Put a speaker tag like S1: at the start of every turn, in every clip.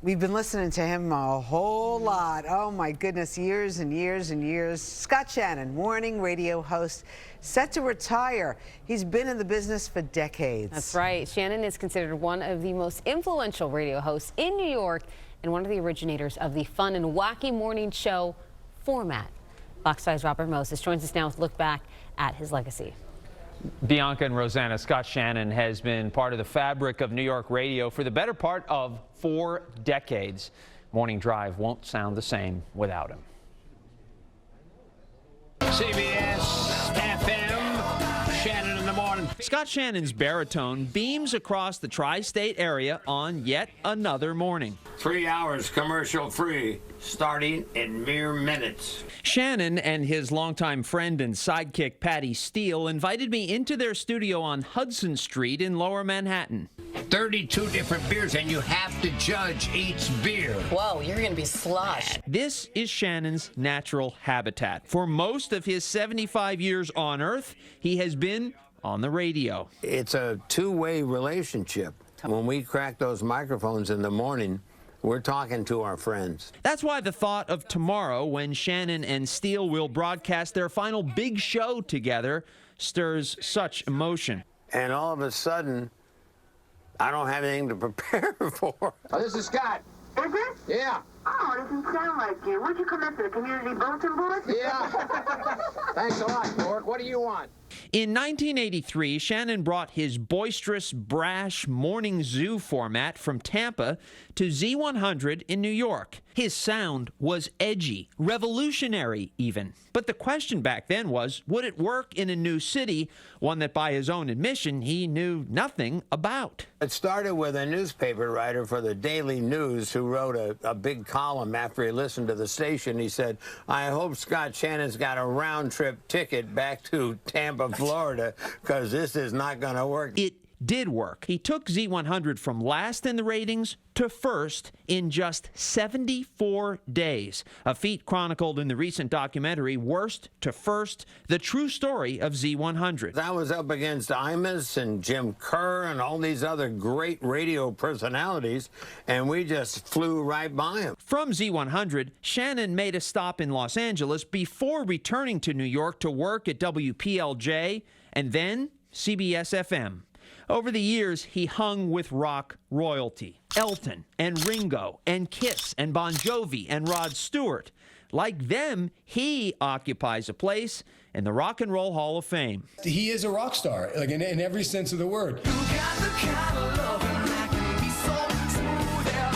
S1: We've been listening to him a whole lot. Oh my goodness, years and years and years. Scott Shannon, morning radio host, set to retire. He's been in the business for decades.
S2: That's right. Shannon is considered one of the most influential radio hosts in New York and one of the originators of the fun and wacky morning show format. Fox 5's Robert Moses joins us now with a look back at his legacy.
S3: Bianca and Rosanna, Scott Shannon has been part of the fabric of New York radio for the better part of 4 decades. Morning Drive won't sound the same without him.
S4: CBS FM, Shannon in the morning.
S3: Scott Shannon's baritone beams across the tri-state area on yet another morning.
S4: 3 hours commercial free, starting in mere minutes.
S3: Shannon and his longtime friend and sidekick Patty Steele invited me into their studio on Hudson Street in Lower Manhattan.
S4: 32 different beers, and you have to judge each beer.
S5: Whoa, you're going to be sloshed.
S3: This is Shannon's natural habitat. For most of his 75 years on Earth, he has been on the radio.
S6: It's a two-way relationship. When we crack those microphones in the morning, we're talking to our friends.
S3: That's why the thought of tomorrow, when Shannon and Steele will broadcast their final big show together, stirs such emotion.
S6: And all of a sudden, I don't have anything to prepare for.
S4: Oh, this is Scott.
S7: Is it?
S4: Yeah.
S7: Oh, it doesn't sound like you. Where'd you come in for the community bulletin board?
S4: Yeah. Thanks a lot, York. What do you want?
S3: In 1983, Shannon brought his boisterous, brash morning zoo format from Tampa to Z100 in New York. His sound was edgy, revolutionary even. But the question back then was, would it work in a new city, one that by his own admission he knew nothing about?
S6: It started with a newspaper writer for the Daily News who wrote a big column after he listened to the station. He said, I hope Scott Shannon's got a round-trip ticket back to Tampa, Florida, because this is not going to work.
S3: It did work. He took Z100 from last in the ratings to first in just 74 days, a feat chronicled in the recent documentary Worst to First, the true story of Z100.
S6: I was up against Imus and Jim Kerr and all these other great radio personalities, and we just flew right by them.
S3: From Z100, Shannon made a stop in Los Angeles before returning to New York to work at WPLJ and then CBS FM. Over the years, he hung with rock royalty. Elton and Ringo and Kiss and Bon Jovi and Rod Stewart. Like them, he occupies a place in the Rock and Roll Hall of Fame.
S8: He is a rock star, like in every sense of the word.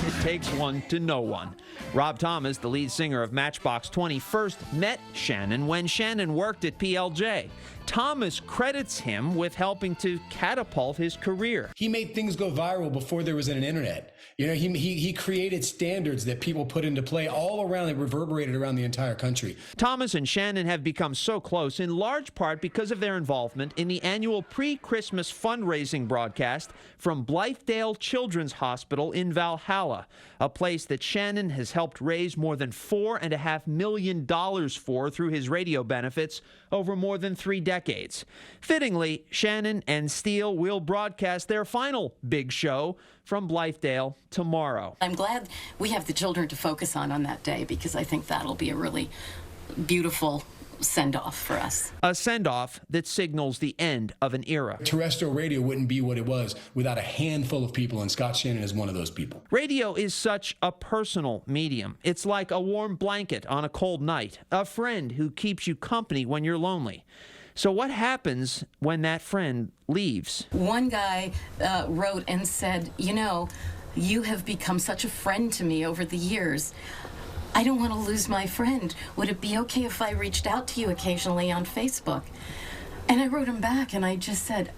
S3: It takes one to know one. Rob Thomas, the lead singer of Matchbox 20, first met Shannon when Shannon worked at PLJ. Thomas credits him with helping to catapult his career.
S8: He made things go viral before there was an internet. You know, he created standards that people put into play all around that reverberated around the entire country.
S3: Thomas and Shannon have become so close in large part because of their involvement in the annual pre-Christmas fundraising broadcast from Blythedale Children's Hospital in Valhalla, a place that Shannon has helped raise more than $4.5 million for through his radio benefits over more than 3 decades. Fittingly, Shannon and Steele will broadcast their final big show from Blythedale tomorrow.
S5: I'm glad we have the children to focus on that day, because I think that'll be a really beautiful send-off for us.
S3: A send-off that signals the end of an era.
S8: Terrestrial radio wouldn't be what it was without a handful of people, and Scott Shannon is one of those people.
S3: Radio is such a personal medium. It's like a warm blanket on a cold night, a friend who keeps you company when you're lonely. So what happens when that friend leaves?
S5: One guy wrote and said, you know, you have become such a friend to me over the years. I don't want to lose my friend. Would it be okay if I reached out to you occasionally on Facebook? And I wrote him back and I just said,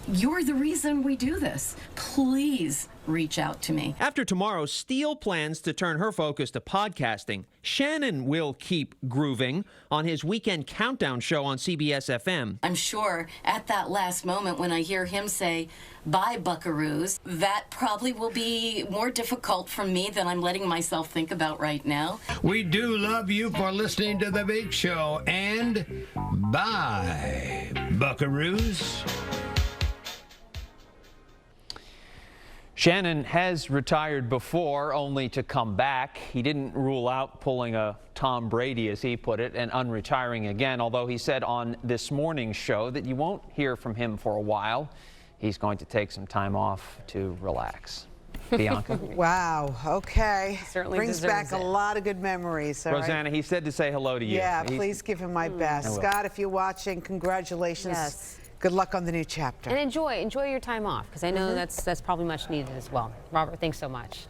S5: you're the reason we do this. Please reach out to me.
S3: After tomorrow, Steele plans to turn her focus to podcasting. Shannon will keep grooving on his weekend countdown show on CBS FM.
S5: I'm sure at that last moment when I hear him say, bye, buckaroos, that probably will be more difficult for me than I'm letting myself think about right now.
S4: We do love you for listening to The Big Show, and bye, buckaroos.
S3: Shannon has retired before, only to come back. He didn't rule out pulling a Tom Brady, as he put it, and unretiring again, although he said on this morning's show that you won't hear from him for a while. He's going to take some time off to relax. Bianca.
S1: Wow. Okay.
S2: Certainly
S1: brings
S2: deserves
S1: back
S2: it.
S1: a lot of good memories. All
S3: Rosanna,
S1: right?
S3: he said to say hello to you.
S1: Yeah, please give him my best. Scott, if you're watching, congratulations.
S2: Yes.
S1: Good luck on the new chapter.
S2: And enjoy your time off, because I know that's probably much needed as well. Robert, thanks so much.